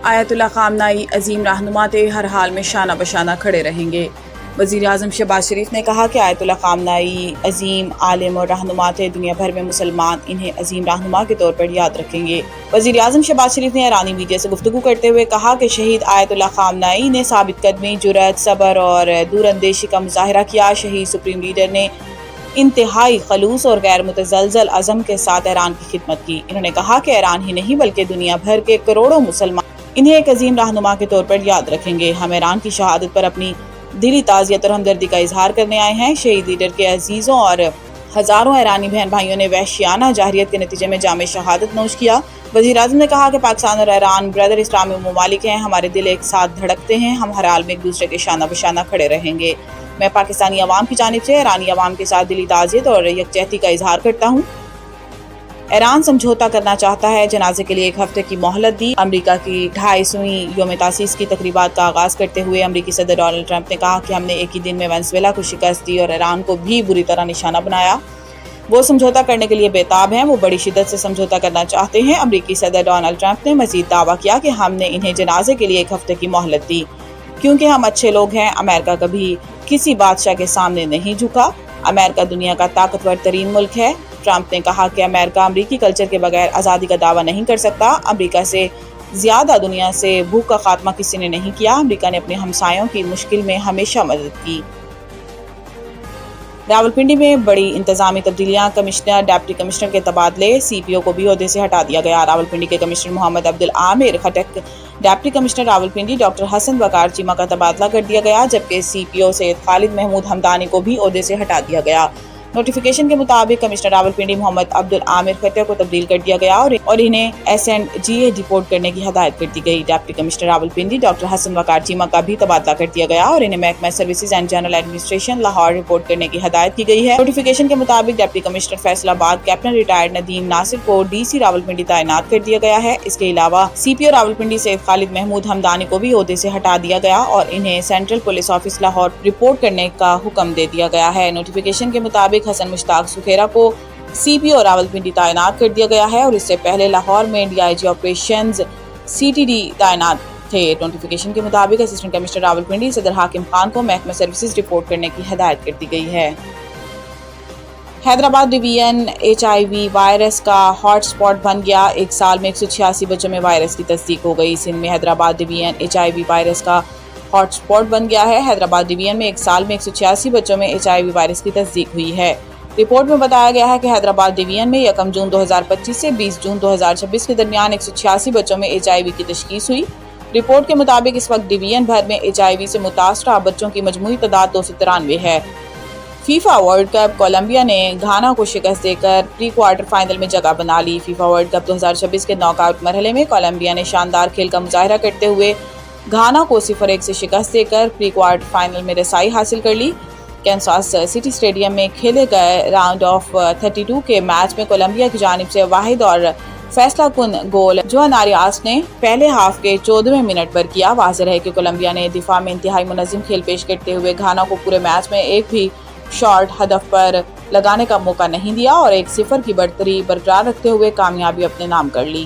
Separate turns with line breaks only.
آیت اللہ خامنائی عظیم رہنما تھے، ہر حال میں شانہ بشانہ کھڑے رہیں گے۔ وزیر اعظم شہباز شریف نے کہا کہ آیت اللہ خامنائی عظیم عالم اور رہنما تھے، دنیا بھر میں مسلمان انہیں عظیم رہنما کے طور پر یاد رکھیں گے۔ وزیر اعظم شہباز شریف نے ایرانی میڈیا سے گفتگو کرتے ہوئے کہا کہ شہید آیت اللہ خامنائی نے ثابت قدمی، جرأت، صبر اور دور اندیشی کا مظاہرہ کیا۔ شہید سپریم لیڈر نے انتہائی خلوص اور غیر متزلزل عزم کے ساتھ ایران کی خدمت کی۔ انہوں نے کہا کہ ایران ہی نہیں بلکہ دنیا بھر کے کروڑوں مسلمان انہیں ایک عظیم رہنما کے طور پر یاد رکھیں گے۔ ہم ایران کی شہادت پر اپنی دلی تعزیت اور ہمدردی کا اظہار کرنے آئے ہیں۔ شہید لیڈر کے عزیزوں اور ہزاروں ایرانی بہن بھائیوں نے وحشیانہ جارحیت کے نتیجے میں جامع شہادت نوش کیا۔ وزیر اعظم نے کہا کہ پاکستان اور ایران برادر اسلامی ممالک ہیں، ہمارے دل ایک ساتھ دھڑکتے ہیں، ہم ہر حال میں ایک دوسرے کے شانہ بشانہ کھڑے رہیں گے۔ میں پاکستانی عوام کی جانب سے ایرانی عوام کے ساتھ دلی تعزیت اور یکجہتی کا اظہار کرتا ہوں۔ ایران سمجھوتا کرنا چاہتا ہے، جنازے کے لیے ایک ہفتے کی مہلت دی۔ امریکہ کی 250ویں یوم تاسیس کی تقریبات کا آغاز کرتے ہوئے امریکی صدر ڈونلڈ ٹرمپ نے کہا کہ ہم نے ایک ہی دن میں وینزویلا کو شکست دی اور ایران کو بھی بری طرح نشانہ بنایا۔ وہ سمجھوتا کرنے کے لیے بےتاب ہیں، وہ بڑی شدت سے سمجھوتا کرنا چاہتے ہیں۔ امریکی صدر ڈونلڈ ٹرمپ نے مزید دعویٰ کیا کہ ہم نے انہیں جنازے کے لیے ایک ہفتے کی مہلت دی کیونکہ ہم اچھے لوگ ہیں۔ امریکہ کبھی کسی بادشاہ کے سامنے نہیں جھکا۔ امریکہ دنیا کا طاقتور ترین ملک ہے۔ ٹرمپ نے کہا کہ امریکہ امریکی کلچر کے بغیر آزادی کا دعویٰ نہیں کر سکتا۔ امریکہ سے زیادہ دنیا سے بھوک کا خاتمہ کسی نے نہیں کیا۔ امریکہ نے اپنے ہمسایوں کی مشکل میں ہمیشہ مدد کی۔ راولپنڈی میں بڑی انتظامی تبدیلیاں، کمشنر، ڈپٹی کمشنر کے تبادلے، سی پی او کو بھی عہدے سے ہٹا دیا گیا۔ راولپنڈی کے commissioner Muhammad عبدالعامر Khattak, deputy commissioner Rawalpindi doctor حسن وقار چیمہ کا تبادلہ کر دیا گیا، جبکہ سی پی او سید خالد محمود ہمدانی کو بھی عہدے سے ہٹا دیا گیا۔ نوٹیفیکیشن کے مطابق کمشنر راولپنڈی محمد عبدالعامر خٹک کو تبدیل کر دیا گیا اور انہیں S and G A report کرنے کی ہدایت کر دی گئی۔ ڈپٹی کمشنر راولپنڈی ڈاکٹر حسن وقار چیمہ کا بھی تبادلہ کر دیا گیا اور انہیں محکمہ services and general administration Lahore report کرنے کی ہدایت کی گئی ہے۔ نوٹیفیکیشن کے مطابق ڈپٹی کمشنر فیصل آباد کیپٹن ریٹائرڈ ندیم ناصر کو ڈی سی راولپنڈی تعینات کر دیا گیا ہے۔ اس کے علاوہ سی پی او راولپنڈی سید خالد محمود ہمدانی کو بھی عہدے سے ہٹا دیا گیا اور انہیں central police office Lahore report کرنے کا حکم دے دیا گیا ہے۔ نوٹیفیکیشن کے مطابق حسن مشتاق سکھیرا کو سی پی او راولپنڈی تعینات کر دیا گیا ہے اور اس سے پہلے لاہور میں D I G operations C T D تعینات تھے۔ نوٹیفیکیشن کے مطابق اسسٹنٹ کمشنر راولپنڈی صدر حاکم خان کو محکمہ سروسز رپورٹ کرنے کی ہدایت کر دی گئی ہے۔ Hyderabad division H I V virus کا ہاٹ اسپاٹ بن گیا، ایک سال میں 186 بچوں میں وائرس کی تصدیق ہو گئی۔ سندھ میں Hyderabad division H I V virus کا ہاٹ اسپاٹ بن گیا ہے۔ حیدرآباد ڈویژن میں ایک سال میں 186 بچوں میں ایچ آئی وی وائرس کی تصدیق ہوئی ہے۔ رپورٹ میں بتایا گیا ہے کہ حیدرآباد ڈویژن میں 1 جون 2025 سے 20 جون 2026 کے درمیان 186 بچوں میں ایچ آئی وی کی تشخیص ہوئی۔ رپورٹ کے مطابق اس وقت ڈویژن بھر میں ایچ آئی وی سے متاثرہ بچوں کی مجموعی تعداد 293 ہے۔ فیفا ورلڈ کپ کولمبیا نے گھانا کو شکست دے کر پری کوارٹر فائنل میں جگہ بنا لی۔ فیفا ورلڈ کپ 2026 کے ناک آؤٹ مرحلے میں کولمبیا نے شاندار کھیل کا مظاہرہ کرتے ہوئے گھانا کو 0-1 سے شکست دے کر پری کوارٹر فائنل میں رسائی حاصل کر لی۔ کینساس سٹی اسٹیڈیم میں کھیلے گئے راؤنڈ آف 32 کے میچ میں کولمبیا کی جانب سے واحد اور فیصلہ کن گول جوان آریاس نے پہلے ہاف کے 14ویں منٹ پر کیا۔ واضح ہے کہ کولمبیا نے دفاع میں انتہائی منظم کھیل پیش کرتے ہوئے گھانا کو پورے میچ میں ایک بھی شاٹ ہدف پر لگانے کا موقع نہیں دیا اور 1-0 کی برتری برقرار رکھتے ہوئے کامیابی اپنے نام کر لی۔